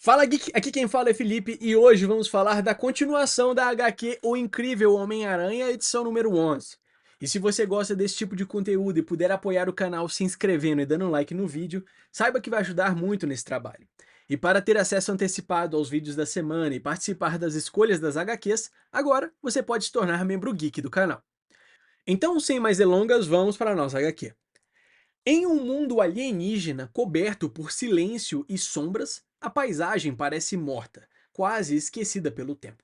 Fala Geek, aqui quem fala é Felipe e hoje vamos falar da continuação da HQ O Incrível Homem-Aranha, edição número 11. E se você gosta desse tipo de conteúdo e puder apoiar o canal se inscrevendo e dando um like no vídeo, saiba que vai ajudar muito nesse trabalho. E para ter acesso antecipado aos vídeos da semana e participar das escolhas das HQs, agora você pode se tornar membro geek do canal. Então, sem mais delongas, vamos para a nossa HQ. Em um mundo alienígena coberto por silêncio e sombras, a paisagem parece morta, quase esquecida pelo tempo.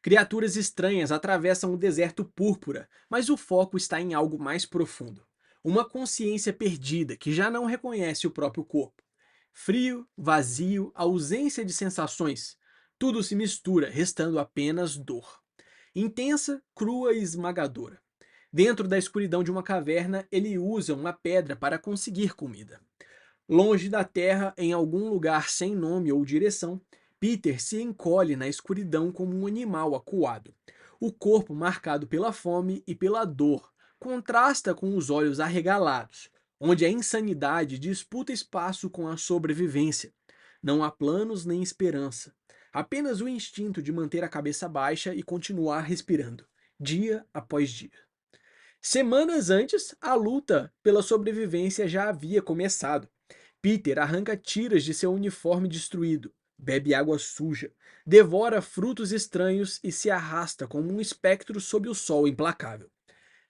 Criaturas estranhas atravessam o deserto púrpura, mas o foco está em algo mais profundo. Uma consciência perdida que já não reconhece o próprio corpo. Frio, vazio, ausência de sensações. Tudo se mistura, restando apenas dor. Intensa, crua e esmagadora. Dentro da escuridão de uma caverna, ele usa uma pedra para conseguir comida. Longe da terra, em algum lugar sem nome ou direção, Peter se encolhe na escuridão como um animal acuado. O corpo marcado pela fome e pela dor contrasta com os olhos arregalados, onde a insanidade disputa espaço com a sobrevivência. Não há planos nem esperança, apenas o instinto de manter a cabeça baixa e continuar respirando, dia após dia. Semanas antes, a luta pela sobrevivência já havia começado. Peter arranca tiras de seu uniforme destruído, bebe água suja, devora frutos estranhos e se arrasta como um espectro sob o sol implacável.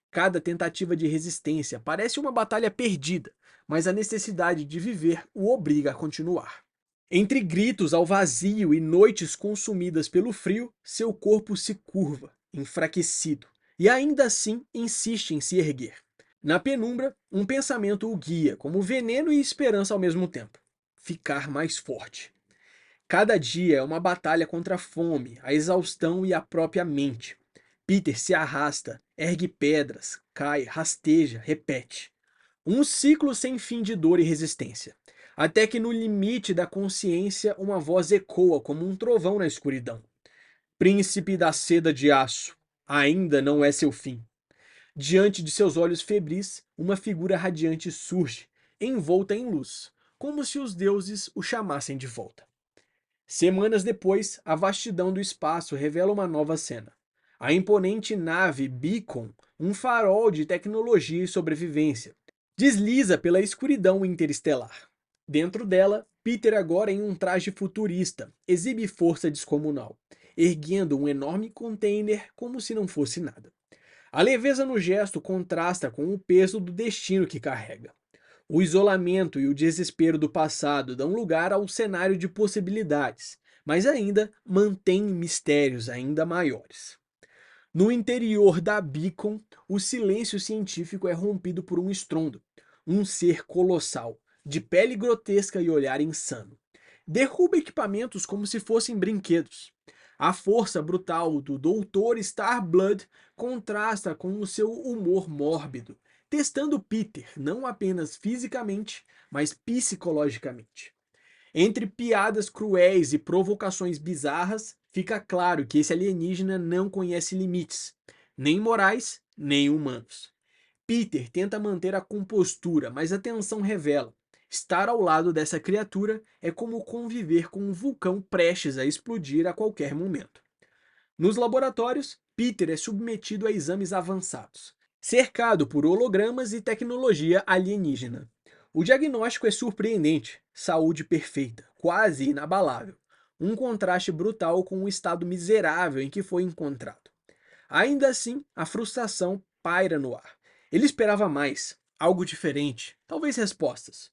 Cada tentativa de resistência parece uma batalha perdida, mas a necessidade de viver o obriga a continuar. Entre gritos ao vazio e noites consumidas pelo frio, seu corpo se curva, enfraquecido, e ainda assim insiste em se erguer. Na penumbra, um pensamento o guia, como veneno e esperança ao mesmo tempo: ficar mais forte. Cada dia é uma batalha contra a fome, a exaustão e a própria mente. Peter se arrasta, ergue pedras, cai, rasteja, repete. Um ciclo sem fim de dor e resistência. Até que no limite da consciência uma voz ecoa como um trovão na escuridão. Príncipe da seda de aço, ainda não é seu fim. Diante de seus olhos febris, uma figura radiante surge, envolta em luz, como se os deuses o chamassem de volta. Semanas depois, a vastidão do espaço revela uma nova cena. A imponente nave Beacon, um farol de tecnologia e sobrevivência, desliza pela escuridão interestelar. Dentro dela, Peter, agora em um traje futurista, exibe força descomunal, erguendo um enorme container como se não fosse nada. A leveza no gesto contrasta com o peso do destino que carrega. O isolamento e o desespero do passado dão lugar ao cenário de possibilidades, mas ainda mantém mistérios ainda maiores. No interior da Beacon, o silêncio científico é rompido por um estrondo. Um ser colossal, de pele grotesca e olhar insano. Derruba equipamentos como se fossem brinquedos. A força brutal do Doutor Starblood contrasta com o seu humor mórbido, testando Peter não apenas fisicamente, mas psicologicamente. Entre piadas cruéis e provocações bizarras, fica claro que esse alienígena não conhece limites, nem morais, nem humanos. Peter tenta manter a compostura, mas a tensão revela: estar ao lado dessa criatura é como conviver com um vulcão prestes a explodir a qualquer momento. Nos laboratórios, Peter é submetido a exames avançados, cercado por hologramas e tecnologia alienígena. O diagnóstico é surpreendente: saúde perfeita, quase inabalável. Um contraste brutal com o estado miserável em que foi encontrado. Ainda assim, a frustração paira no ar. Ele esperava mais, algo diferente, talvez respostas.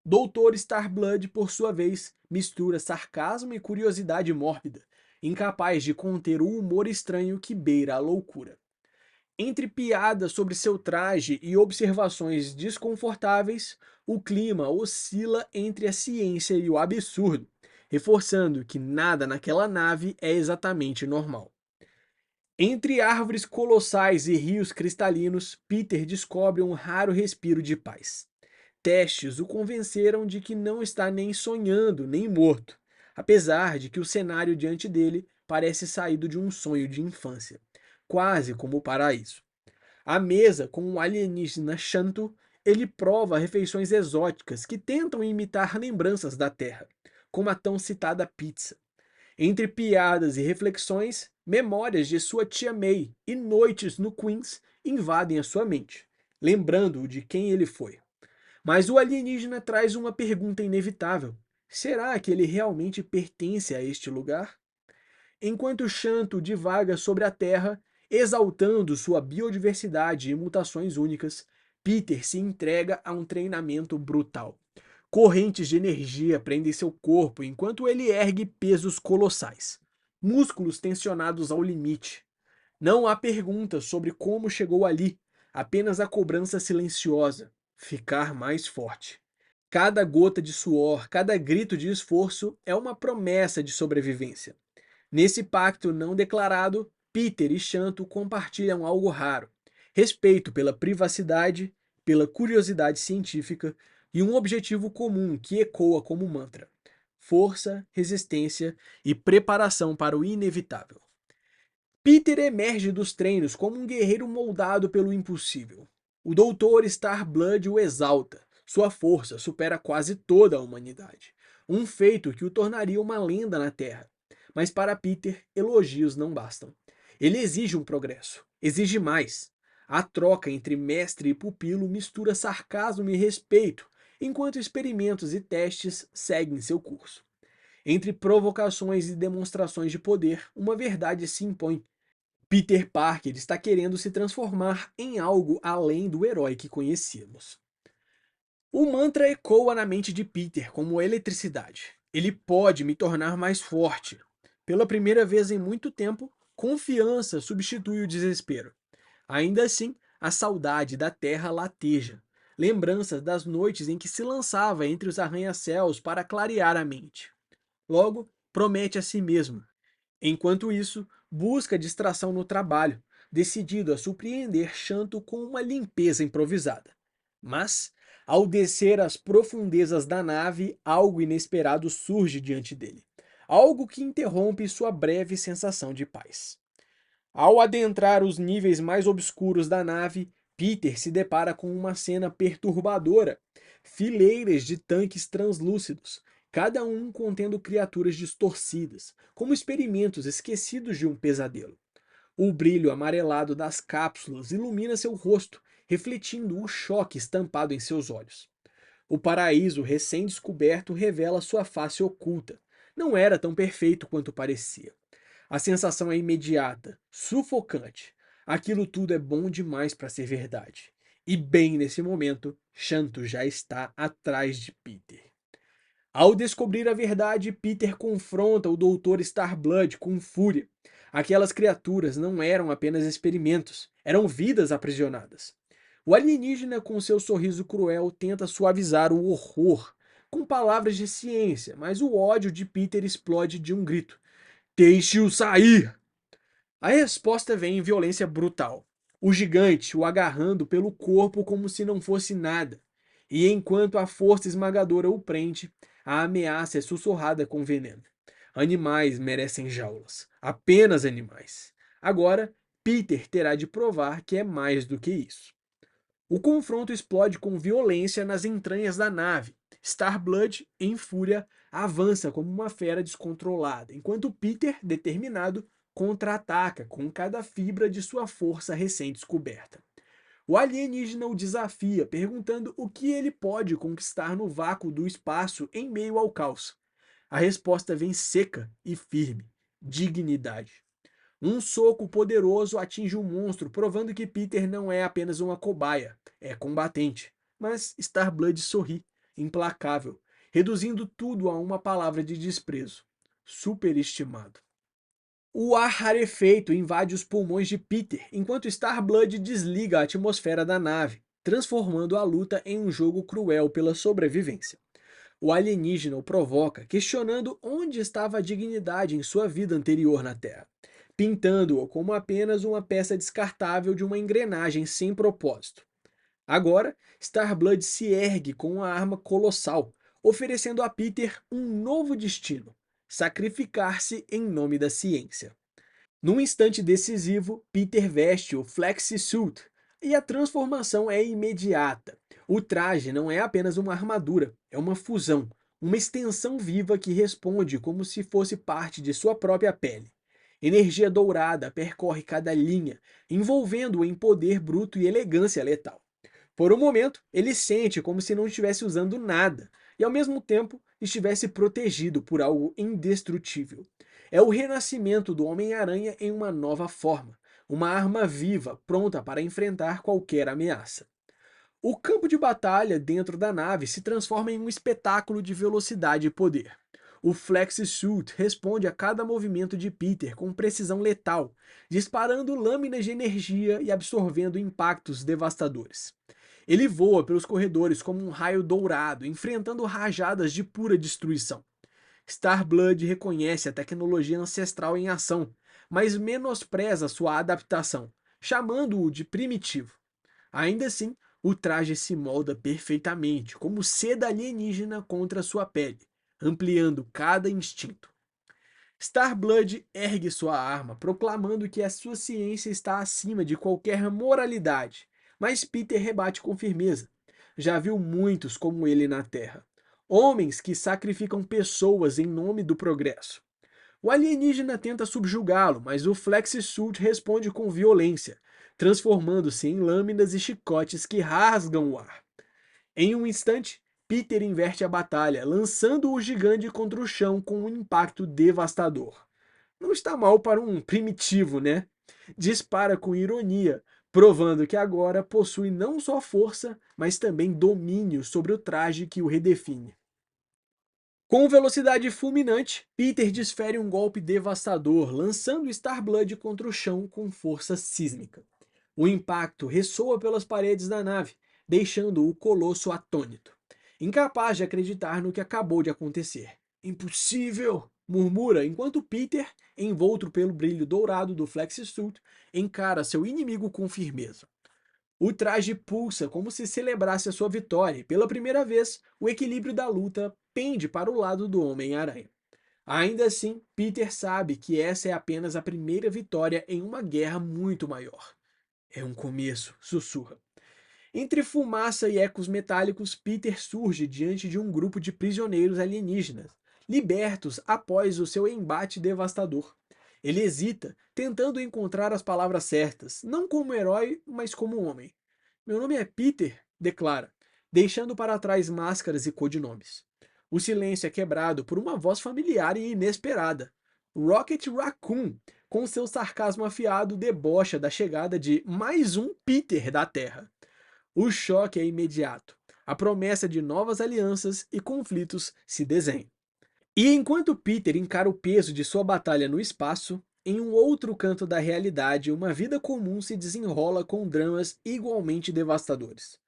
Doutor Starblood, por sua vez, mistura sarcasmo e curiosidade mórbida, incapaz de conter o humor estranho que beira a loucura. Entre piadas sobre seu traje e observações desconfortáveis, o clima oscila entre a ciência e o absurdo, reforçando que nada naquela nave é exatamente normal. Entre árvores colossais e rios cristalinos, Peter descobre um raro respiro de paz. Testes o convenceram de que não está nem sonhando nem morto, apesar de que o cenário diante dele parece saído de um sonho de infância, quase como o paraíso. À mesa, com um alienígena Shantu, ele prova refeições exóticas que tentam imitar lembranças da Terra, como a tão citada pizza. Entre piadas e reflexões, memórias de sua tia May e noites no Queens invadem a sua mente, lembrando-o de quem ele foi. Mas o alienígena traz uma pergunta inevitável: será que ele realmente pertence a este lugar? Enquanto Shanto divaga sobre a Terra, exaltando sua biodiversidade e mutações únicas, Peter se entrega a um treinamento brutal. Correntes de energia prendem seu corpo enquanto ele ergue pesos colossais. Músculos tensionados ao limite. Não há perguntas sobre como chegou ali, apenas a cobrança silenciosa: ficar mais forte. Cada gota de suor, cada grito de esforço é uma promessa de sobrevivência. Nesse pacto não declarado, Peter e Shanto compartilham algo raro: respeito pela privacidade, pela curiosidade científica e um objetivo comum que ecoa como mantra: força, resistência e preparação para o inevitável. Peter emerge dos treinos como um guerreiro moldado pelo impossível. O Doutor Starblood o exalta. Sua força supera quase toda a humanidade. Um feito que o tornaria uma lenda na Terra. Mas para Peter, elogios não bastam. Ele exige um progresso. Exige mais. A troca entre mestre e pupilo mistura sarcasmo e respeito, enquanto experimentos e testes seguem seu curso. Entre provocações e demonstrações de poder, uma verdade se impõe: Peter Parker está querendo se transformar em algo além do herói que conhecíamos. O mantra ecoa na mente de Peter como eletricidade. Ele pode me tornar mais forte. Pela primeira vez em muito tempo, confiança substitui o desespero. Ainda assim, a saudade da terra lateja. Lembranças das noites em que se lançava entre os arranha-céus para clarear a mente. Logo, promete a si mesmo: enquanto isso, busca distração no trabalho, decidido a surpreender Shanto com uma limpeza improvisada. Mas, ao descer às profundezas da nave, algo inesperado surge diante dele. Algo que interrompe sua breve sensação de paz. Ao adentrar os níveis mais obscuros da nave, Peter se depara com uma cena perturbadora. Fileiras de tanques translúcidos, cada um contendo criaturas distorcidas, como experimentos esquecidos de um pesadelo. O brilho amarelado das cápsulas ilumina seu rosto, refletindo o choque estampado em seus olhos. O paraíso recém-descoberto revela sua face oculta. Não era tão perfeito quanto parecia. A sensação é imediata, sufocante. Aquilo tudo é bom demais para ser verdade. E bem nesse momento, Shanto já está atrás de Peter. Ao descobrir a verdade, Peter confronta o Doutor Starblood com fúria. Aquelas criaturas não eram apenas experimentos, eram vidas aprisionadas. O alienígena, com seu sorriso cruel, tenta suavizar o horror com palavras de ciência, mas o ódio de Peter explode de um grito: deixe-o sair! A resposta vem em violência brutal. O gigante o agarrando pelo corpo como se não fosse nada. E enquanto a força esmagadora o prende, a ameaça é sussurrada com veneno. Animais merecem jaulas. Apenas animais. Agora, Peter terá de provar que é mais do que isso. O confronto explode com violência nas entranhas da nave. Starblood, em fúria, avança como uma fera descontrolada, enquanto Peter, determinado, contra-ataca com cada fibra de sua força recém-descoberta. O alienígena o desafia, perguntando o que ele pode conquistar no vácuo do espaço em meio ao caos. A resposta vem seca e firme: dignidade. Um soco poderoso atinge o monstro, provando que Peter não é apenas uma cobaia, é combatente. Mas Starblood sorri, implacável, reduzindo tudo a uma palavra de desprezo: superestimado. O ar rarefeito invade os pulmões de Peter, enquanto Starblood desliga a atmosfera da nave, transformando a luta em um jogo cruel pela sobrevivência. O alienígena o provoca, questionando onde estava a dignidade em sua vida anterior na Terra, pintando-o como apenas uma peça descartável de uma engrenagem sem propósito. Agora, Starblood se ergue com uma arma colossal, oferecendo a Peter um novo destino: sacrificar-se em nome da ciência. Num instante decisivo, Peter veste o Flexi Suit e a transformação é imediata. O traje não é apenas uma armadura, é uma fusão, uma extensão viva que responde como se fosse parte de sua própria pele. Energia dourada percorre cada linha, envolvendo-o em poder bruto e elegância letal. Por um momento, ele sente como se não estivesse usando nada, e ao mesmo tempo estivesse protegido por algo indestrutível. É o renascimento do Homem-Aranha em uma nova forma, uma arma viva, pronta para enfrentar qualquer ameaça. O campo de batalha dentro da nave se transforma em um espetáculo de velocidade e poder. O Flex Suit responde a cada movimento de Peter com precisão letal, disparando lâminas de energia e absorvendo impactos devastadores. Ele voa pelos corredores como um raio dourado, enfrentando rajadas de pura destruição. Star-Blood reconhece a tecnologia ancestral em ação, mas menospreza sua adaptação, chamando-o de primitivo. Ainda assim, o traje se molda perfeitamente, como seda alienígena contra sua pele, ampliando cada instinto. Star-Blood ergue sua arma, proclamando que a sua ciência está acima de qualquer moralidade, mas Peter rebate com firmeza. Já viu muitos como ele na Terra. Homens que sacrificam pessoas em nome do progresso. O alienígena tenta subjugá-lo, mas o Flexi-Suit responde com violência, transformando-se em lâminas e chicotes que rasgam o ar. Em um instante, Peter inverte a batalha, lançando o gigante contra o chão com um impacto devastador. Não está mal para um primitivo, né? Dispara com ironia, provando que agora possui não só força, mas também domínio sobre o traje que o redefine. Com velocidade fulminante, Peter desfere um golpe devastador, lançando Star-Blood contra o chão com força sísmica. O impacto ressoa pelas paredes da nave, deixando o colosso atônito, incapaz de acreditar no que acabou de acontecer. Impossível! Murmura enquanto Peter, envolto pelo brilho dourado do Flexi-Suit, encara seu inimigo com firmeza. O traje pulsa como se celebrasse a sua vitória, e pela primeira vez, o equilíbrio da luta pende para o lado do Homem-Aranha. Ainda assim, Peter sabe que essa é apenas a primeira vitória em uma guerra muito maior. É um começo, sussurra. Entre fumaça e ecos metálicos, Peter surge diante de um grupo de prisioneiros alienígenas, libertos após o seu embate devastador. Ele hesita, tentando encontrar as palavras certas, não como herói, mas como homem. Meu nome é Peter, declara, deixando para trás máscaras e codinomes. O silêncio é quebrado por uma voz familiar e inesperada. Rocket Raccoon, com seu sarcasmo afiado, debocha da chegada de mais um Peter da Terra. O choque é imediato. A promessa de novas alianças e conflitos se desenha. E enquanto Peter encara o peso de sua batalha no espaço, em um outro canto da realidade, uma vida comum se desenrola com dramas igualmente devastadores.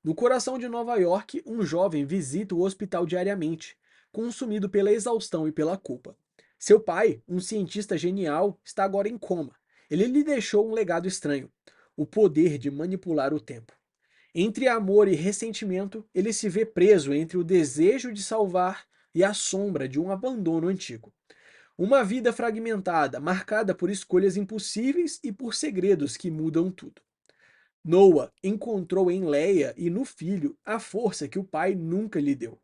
No coração de Nova York, um jovem visita o hospital diariamente, consumido pela exaustão e pela culpa. Seu pai, um cientista genial, está agora em coma. Ele lhe deixou um legado estranho: o poder de manipular o tempo. Entre amor e ressentimento, ele se vê preso entre o desejo de salvar e a sombra de um abandono antigo. Uma vida fragmentada, marcada por escolhas impossíveis e por segredos que mudam tudo. Noah encontrou em Leia e no filho a força que o pai nunca lhe deu.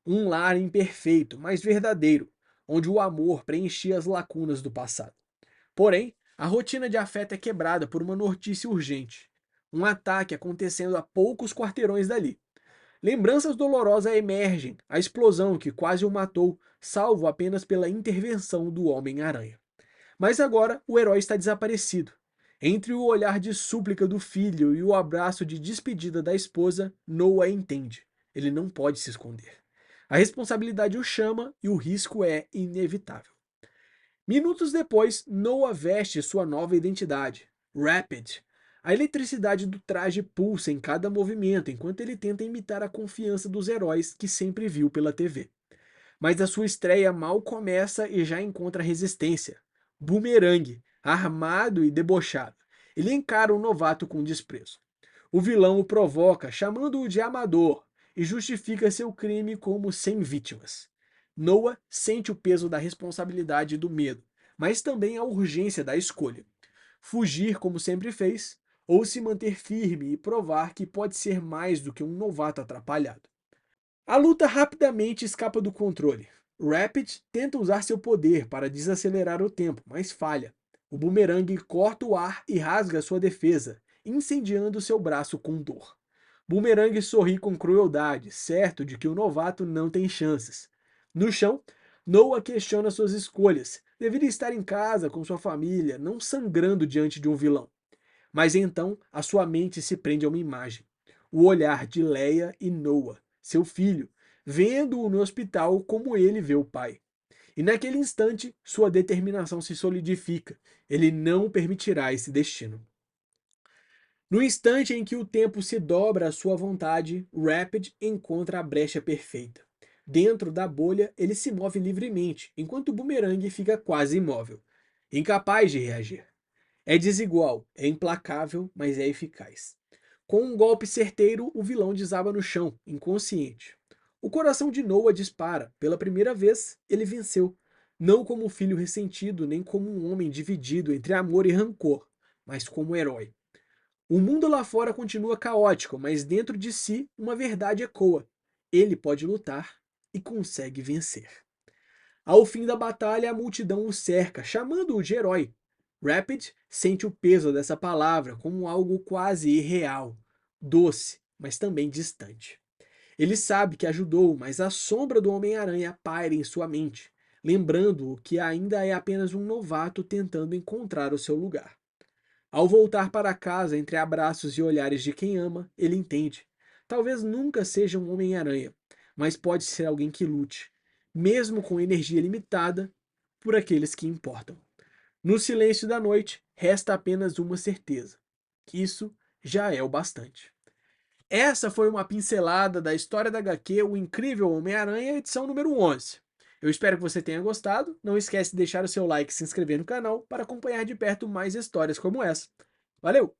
Um lar imperfeito, mas verdadeiro, onde o amor preenchia as lacunas do passado. Porém, a rotina de afeto é quebrada por uma notícia urgente. Um ataque acontecendo a poucos quarteirões dali. Lembranças dolorosas emergem, a explosão que quase o matou, salvo apenas pela intervenção do Homem-Aranha. Mas agora o herói está desaparecido. Entre o olhar de súplica do filho e o abraço de despedida da esposa, Noah entende. Ele não pode se esconder. A responsabilidade o chama e o risco é inevitável. Minutos depois, Noah veste sua nova identidade, Rapid. A eletricidade do traje pulsa em cada movimento enquanto ele tenta imitar a confiança dos heróis que sempre viu pela TV. Mas a sua estreia mal começa e já encontra resistência. Boomerang, armado e debochado. Ele encara o novato com desprezo. O vilão o provoca, chamando-o de amador, e justifica seu crime como sem vítimas. Noah sente o peso da responsabilidade e do medo, mas também a urgência da escolha. Fugir como sempre fez, ou se manter firme e provar que pode ser mais do que um novato atrapalhado. A luta rapidamente escapa do controle. Rapid tenta usar seu poder para desacelerar o tempo, mas falha. O bumerangue corta o ar e rasga sua defesa, incendiando seu braço com dor. Boomerang sorri com crueldade, certo de que o novato não tem chances. No chão, Noah questiona suas escolhas. Deveria estar em casa com sua família, não sangrando diante de um vilão. Mas então a sua mente se prende a uma imagem. O olhar de Leia e Noah, seu filho, vendo-o no hospital como ele vê o pai. E naquele instante, sua determinação se solidifica. Ele não permitirá esse destino. No instante em que o tempo se dobra à sua vontade, Rapid encontra a brecha perfeita. Dentro da bolha, ele se move livremente, enquanto o bumerangue fica quase imóvel, incapaz de reagir. É desigual, é implacável, mas é eficaz. Com um golpe certeiro, o vilão desaba no chão, inconsciente. O coração de Noah dispara. Pela primeira vez, ele venceu. Não como um filho ressentido, nem como um homem dividido entre amor e rancor, mas como herói. O mundo lá fora continua caótico, mas dentro de si uma verdade ecoa. Ele pode lutar e consegue vencer. Ao fim da batalha, a multidão o cerca, chamando-o de herói. Rapid sente o peso dessa palavra como algo quase irreal, doce, mas também distante. Ele sabe que ajudou, mas a sombra do Homem-Aranha paira em sua mente, lembrando-o que ainda é apenas um novato tentando encontrar o seu lugar. Ao voltar para casa entre abraços e olhares de quem ama, ele entende. Talvez nunca seja um Homem-Aranha, mas pode ser alguém que lute, mesmo com energia limitada, por aqueles que importam. No silêncio da noite, resta apenas uma certeza: que isso já é o bastante. Essa foi uma pincelada da história da HQ O Incrível Homem-Aranha, edição número 11. Eu espero que você tenha gostado. Não esquece de deixar o seu like e se inscrever no canal para acompanhar de perto mais histórias como essa. Valeu!